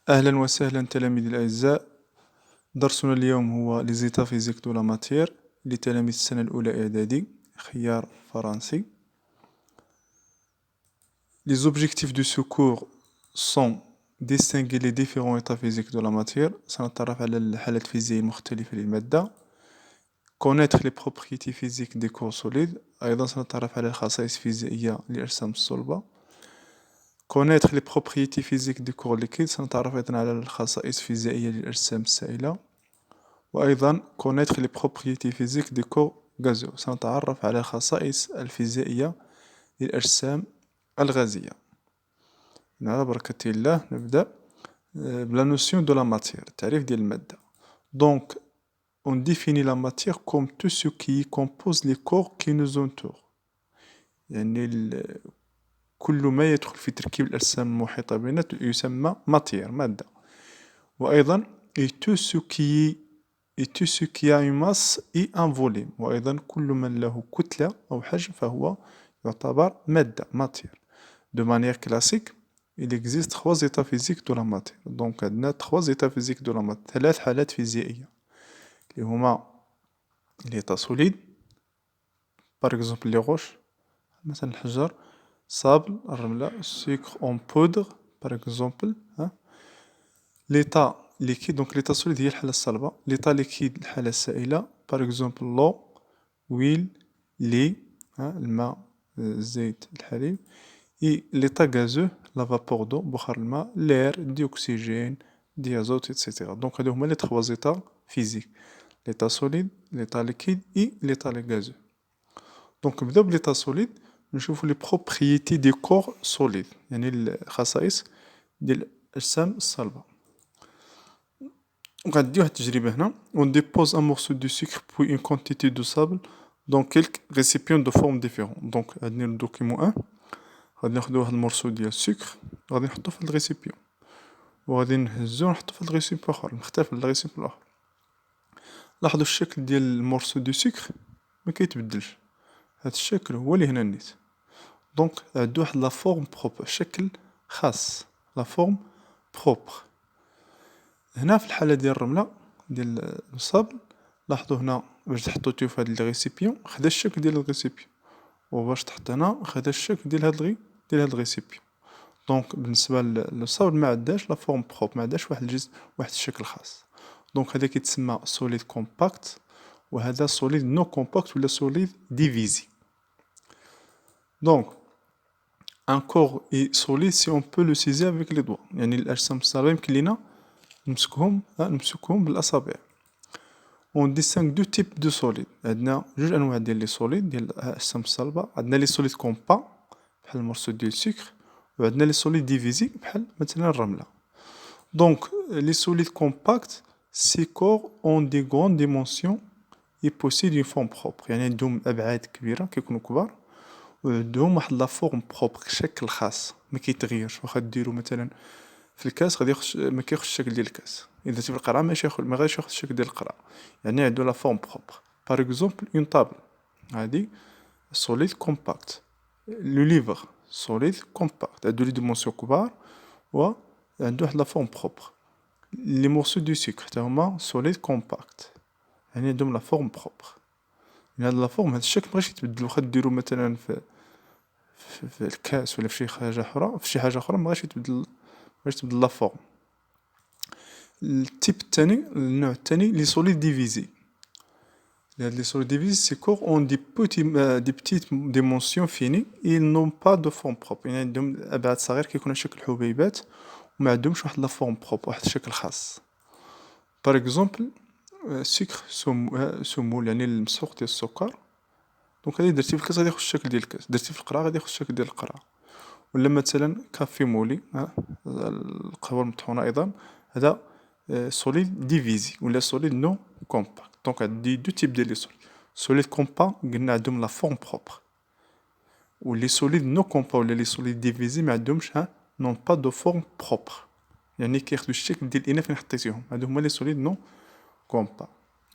أهلا وسهلا تلاميذي الأعزاء. درسنا اليوم هو les états physiques de la matière لتلاميذ السنة الأولى إعدادي خيار فرنسي. Les objectifs de ce cours sont distinguer les différents états physiques de la matière. سنتعرف على الحالات الفيزيائية المختلفة للمادة. connaître les propriétés physiques des corps solides. أيضا سنتعرف على الخصائص الفيزيائية للأجسام الصلبة. connaître les propriétés physiques du corps liquide. سنتعرف أيضا على الخصائص الفيزيائية للأجسام السائلة. وأيضا connaître les propriétés physiques du corps gazeux. سنتعرف على الخصائص الفيزيائية للأجسام الغازية. على بركة الله نبدأ بلا notion de la matière. التعريف ديال المادة. Donc on définit la matière comme tout ce qui compose les corps qui nous entourent. يعني كل ما يدخل في تركيب الأجسام المحيطة بنا يسمى matière مادة. وأيضا et tout ce qui a une masse et un volume. وأيضا كل من له كتلة أو حجم فهو يعتبر مادة matière. De manière classique il existe trois états physiques de la matière. Donc عندنا trois états physiques de la matière. ثلاث حالات فيزيائية اللي هما l'état solide par exemple les roches مثلا الحجر sable الرملة sucre en poudre par exemple l'état liquide donc l'état solide هي الحالة الصلبة l'état liquide الحالة السائلة par exemple l'eau huile lait الماء الزيت الحليب et l'état gazeux la vapeur d'eau بخار الماء l'air dioxygène diazote etc. donc هادو هما les trois états physiques l'état solide l'état liquide et l'état gazeux. donc نبداو بليتا solide نشوفوا les propriétés des corps solides يعني الخصائص ديال الأجسام الصلبة. غندير واحد التجربة هنا on dépose un morceau de sucre puis une quantité de sable dans quelques récipients de formes différentes. donc عندنا الدوكيمون 1 غادي ناخدو واحد المورسو ديال السكر غادي نحطو في هاد الريسيبيون وغادي نهزو نحطو في هاد الريسيبيون اخر مختلف على الريسيبيون الاخر. لاحظوا الشكل ديال المورسو دو سكر ما كيتبدلش هاد الشكل هو اللي هنا نيت دونك عندو واحد لا فورم بروبر شكل خاص لا فورم بروبر. هنا في الحالة ديال الرملة ديال الصابل لاحظوا هنا باش تحطوتو في هاد الريسيبيون خدا الشكل ديال الريسيبيون وباش تحط هنا خدا الشكل ديال هاد الريسيبيون. دونك بالنسبة للصابل ما عندهاش لا فورم بروب ما عندهاش واحد الجسم واحد الشكل خاص. دونك هذا كيتسمى سوليد كومباكت وهذا سوليد نو كومباكت ولا سوليد ديفيزي. دونك ان كور اي سوليد سي اون بو لو سيزي افيك لي دوا يعني الاجسام الصلبة يمكن لينا نمسكهم بالاصابع. اون ديستانغ دو تيب دو سوليد عندنا جوج انواع ديال لي سوليد ديال الاجسام الصلبة. عندنا لي سوليد كومبا بحال المورسو ديال السكر وعندنا لي سوليد ديفيزي بحال مثلا الرملة. دونك لي سوليد كومباكت سي كور اون دي غون ديمونسيون اي بوسيد اون فورم بروبر يعني عندهم ابعاد كبيرة كيكونوا كبار وعندهم واحد لا فورم بروبر شكل خاص ما كيتغيرش. واخا ديرو مثلا في الكاس غادي ما كياخذش الشكل ديال الكاس اذا في القرعة ما غاديش ياخذ الشكل ديال القرعة يعني عنده لا فورم بروبر. باغ اكزومبل اون طابل هادي سوليد كومباكت. لو ليفر سوليد كومباكت عندو لي ديمونسيون كبار و عنده واحد لا فورم بروبر. لي مورسو دو سكر حتى هما سوليد كومباكت يعني عندهم لا فورم بروبر. يعني هاد لا فورم هاد الشكل مابغاش يتبدل واخا ديرو مثلا في الكاس ولا في شي حاجة أخرى مابغاش يتبدل لا فورم. التيب الثاني النوع الثاني لي سوليد ديفيزي. هاد لي سوليد ديفيزي سي كور اون دي بتيت ديمونسيون فيني ils n'ont pas de forme propre يعني عندهم ابعاد صغير كيكونوا شكل حبيبات وما عندهمش واحد لا فورم بروب واحد الشكل خاص. باغ اكزومبل سكر سمول يعني المسحوق ديال السكر دونك هادي درتي في الكاس غادي ياخذ الشكل ديال الكاس درتي في القرعة غادي ياخذ الشكل ديال القرعة. ولا مثلا كافي مولي القهوة المطحونة ايضا هذا سوليد ديفيزي ولا سوليد نو كومباكت. دونك عندي دو تيب ديال لي سوليد كومبا قلنا عندهم لا فورم بروبر ولي سوليد نو كومبا ولا لي سوليد ديفيزي ما عندهمش نون با دو فورم بروبر يعني كياخدو الشكل ديال الاناء فين حطيتيهم. هادو هما لي سوليد نو كومبا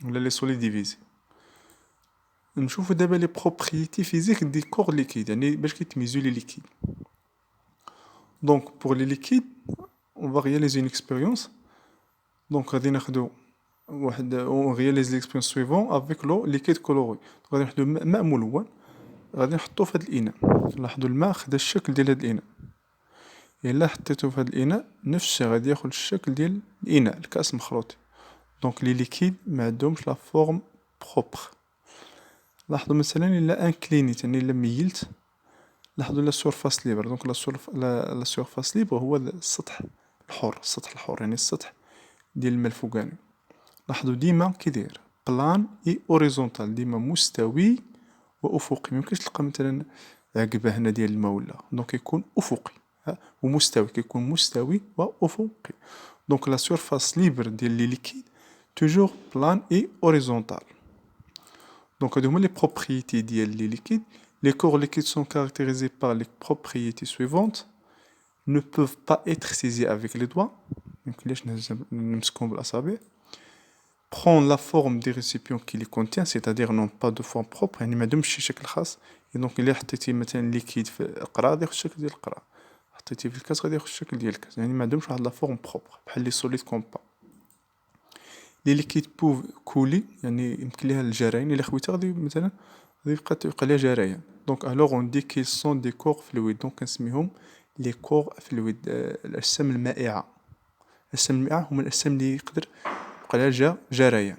ولا لي سوليد ديفيزي. نشوفو دابا لي بروبريتي فيزيك دي كور ليكيد يعني باش كيتميزو لي ليكيد. دونك بور لي ليكيد on va réaliser une expérience. Donc غادي ناخدو on réalise l'expérience suivante avec l'eau liquide colorée. غادي ناخدو ماء ملون غادي نحطو في هاد الإناء. لاحظوا الماء خدا الشكل ديال هاد الإناء. إلا حطيتو في هاد الإناء نفس الشيء غادي ياخد الشكل ديال الإناء الكأس مخروطي. دونك لي ليكيد ما عندهمش لا فورم بروبر. لاحظوا مثلا إلا انكلينيت يعني إلا ميلت لاحظوا لا سورفاس ليبر. دونك لا سورفاس ليبر هو السطح الحر يعني السطح ديال الماء الفوقاني. لاحظوا ديما كي داير بلان اي اوريزونتال ديما مستوي وافقي. ميمكنش تلقى مثلا عقبه هنا ديال الماء ولا دونك يكون افقي ومستوي كيكون مستوي وافقي. دونك لا سورفاس ليبر ديال لي ليكيد توجور بلان اي اوريزونتال. Donc, les propriétés des liquides, les corps liquides sont caractérisés par les propriétés suivantes. Ne peuvent pas être saisis avec les doigts. Donc, prend la forme des récipients qui les contient, c'est-à-dire n'ont pas de forme propre. يعني ما عندهمش شي شكل خاص. Et donc, إلا حطيتي مثلا ليكيد في القرا غادي ياخد الشكل ديال القرا. حطيتي في الكاس غادي ياخد الشكل ديال الكاس. يعني ما عندهمش واحد لا فورم بروبر بحال لي سوليد كومبا. لي ليكيد بوف كولي يعني يمكن ليها الجريان. الا خويتها غادي مثلا غادي يبقى ليها جريان. دونك الوغ اون دي كي سون دي كور فلويد. دونك كنسميهم لي كور فلويد الاجسام المائعه. الاجسام المائعه هما الاجسام اللي يقدر يبقى ليها جريان.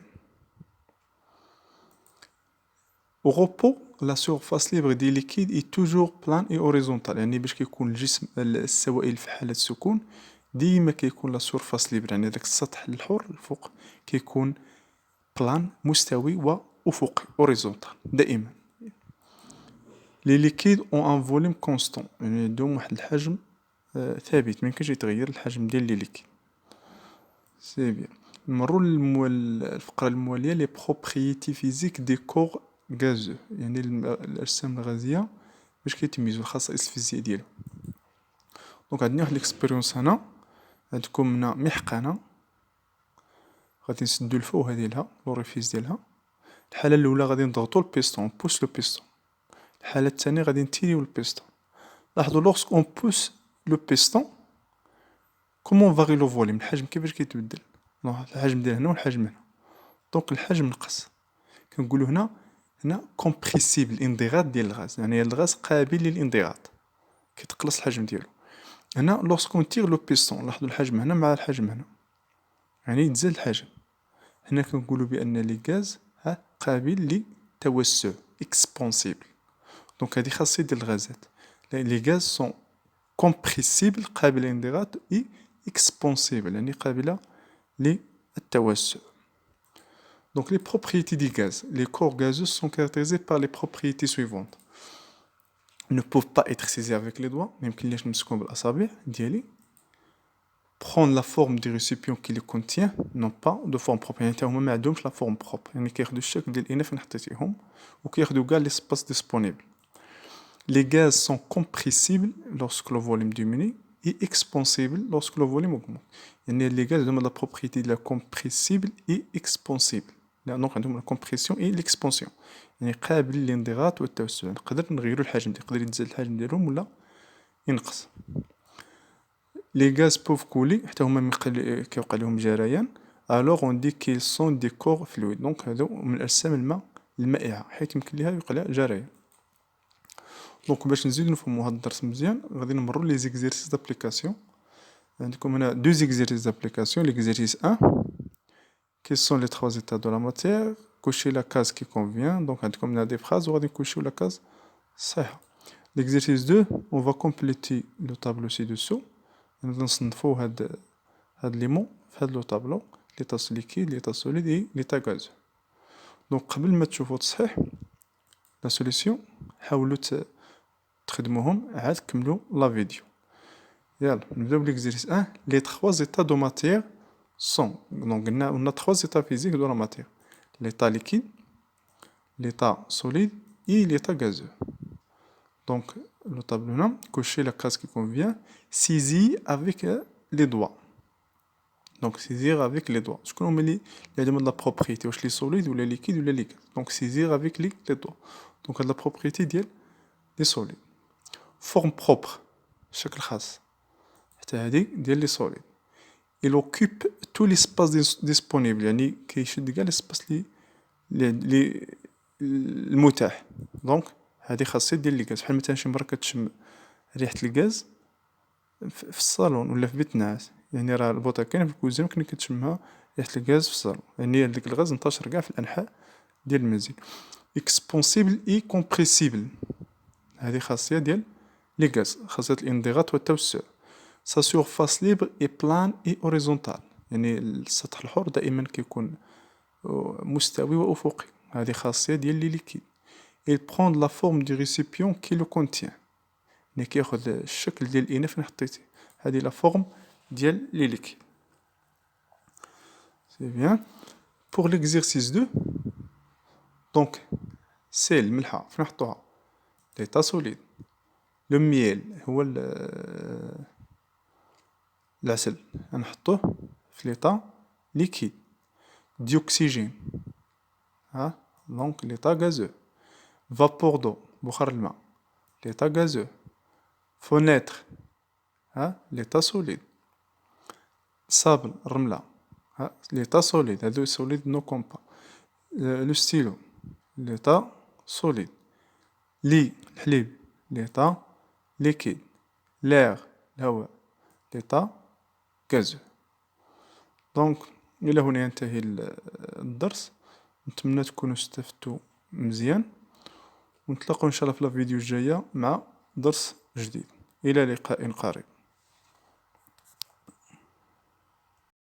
au repos la surface libre des liquides est toujours plane et horizontale. يعني باش كيكون الجسم السوائل في حالة السكون ديما كيكون لا سورفاس ليبر يعني داك السطح الحر الفوق كيكون بلان مستوي وافقي هوريزونتال دائما. لي ليكيد اون ان فوليوم كونستون يعني عندهم واحد الحجم ثابت ميمكنش يتغير الحجم ديال لي ليكيد. سي بيان. نمروا الفقرة الموالية لي بروبريتي فيزيك دي كور غازو يعني الأجسام الغازية باش كيتميزو الخصائص الفيزيائية ديالهم. دونك عندنا واحد ليكسبيريونس هنا عندكم هنا محقنة غادي نسدو الفوهة ديالها لوريفيس ديالها. الحالة الأولى غادي نضغطو البيستون بوس لو بيستون. الحالة الثانية غادي نتيريو البيستون. لاحظوا لوغسك اون بوس لو بيستون كومون فاغي لو فوليوم الحجم كيفاش كيتبدل. الحجم ديال هنا والحجم هنا. دونك الحجم نقص. كنقولو هنا كومبريسيبل الانضغاط ديال الغاز يعني الغاز قابل للانضغاط كيتقلص الحجم ديالو. هنا لوغسكو نتير لو بيستون لاحظوا الحجم هنا مع الحجم هنا يعني يتزاد الحجم. هنا كنقولوا بان لي غاز قابل للتوسع اكسبونسيبل. دونك هذه خاصية ديال الغازات. لي غاز سون كومبريسيبل قابل للانضغاط اي اكسبونسيبل يعني قابلة للتوسع. Donc les propriétés des gaz. Les corps gazeux sont caractérisés par les propriétés suivantes. Ils ne peuvent pas être saisis avec les doigts, même qu'ils ne sont pas بالأصابع ديالي. Prendre la forme des récipients qui les contient, non pas de forme propre. يعني هما ما عندهمش la forme propre. يعني كياخدوا الشكل ديال الإناء فين حطيتيهم وكياخدوا كاع l'espace disponible. Les gaz sont compressibles lorsque le volume diminue et expansibles lorsque le volume augmente. يعني les gaz ont la propriété de la compressible et expansible. دونك عندهم لا كومبريسيون اي ليكسبونسيون يعني قابل للانضغاط والتوسع. نقدر نغيرو الحجم يقدر يتزاد الحجم ديالهم ولا ينقص. لي غاز بوف كولي حتى هما كيوقع لهم جريان الوغ اون دي كي سون دي كور فلويد. دونك هادو من اجسام المائعه حيت يمكن ليها يوقع لها جريان. دونك باش نزيدو نفهمو هاد الدرس مزيان غادي نمرو لي زيكزيرسيس دابليكاسيون. عندكم هنا دو زيكزيرسيس دابليكاسيون. ليكزيرسيس 1 quels sont les trois états de la matière. Cochez la case qui convient. Donc, on a des phrases, on va cocher la case. L'exercice 2, on va compléter le tableau ci-dessous. Nous allons les mots, faire le tableau, l'état liquide, l'état solide et l'état gazeux. Donc, قبل ما تشوفوا تصحيح la solution, حاولوا تخدموهم عاد كملوا la vidéo. يلا نبداو بالexercice 1. Les trois états de matière sont. Donc, on a trois états physiques de la matière. L'état liquide, l'état solide et l'état gazeux. Donc, le tableau là, cochez la case qui convient, saisir avec les doigts. Donc, saisir avec les doigts. Ce qu'on met les demandes de la propriété, les solides ou les liquides ou les liquides. Donc, saisir avec les doigts. Donc, la propriété des solides. Forme propre. شكل خاص. حتى هادي ديال لي سوليد. il occupe tout l'espace disponible يعني كيشد كاع l'espace لي المتاح. دونك هادي خاصية ديال لي غاز، بحال مثلا شي مرة كتشم ريحة الغاز في الصالون ولا في بيت النعاس، يعني راه البوطة كاينة في الكوزينة ولكن كتشمها ريحة الغاز في الصالون، يعني هاديك الغاز انتشر كاع في الأنحاء ديال المنزل. expansible et compressible هذه خاصية ديال لي غاز، خاصية الانضغاط والتوسع. sa surface libre est plane et horizontale يعني السطح الحر دائما كيكون مستوي وأفقي، هذه خاصية ديال لي ليكيد. il prend la forme du récipient qui le contient يعني كياخد الشكل ديال الإناء فين حطيتيه، هذه لا فورم ديال لي ليكيد. سي بيان. pour l'exercice 2 دونك سي الملحة فين نحطوها؟ ليطا سوليد. لو ميل هو العسل غنحطوه في ليطا ليكيد. ديوكسيجين ها دونك ليطا غازو. فابور دو بخار الماء ليطا غازو. فونيتر ها ليطا سوليد. صابل الرملة ها ليطا سوليد، هادو سوليد نو كومبا. لو ستيلو ليطا سوليد. لي الحليب ليطا ليكيد. لاغ الهواء ليطا غازو. دونك إلى هنا ينتهي الدرس، نتمنى تكونوا استفدتوا مزيان، ونتلاقوا إن شاء الله في الفيديو الجاية مع درس جديد. إلى لقاء قريب.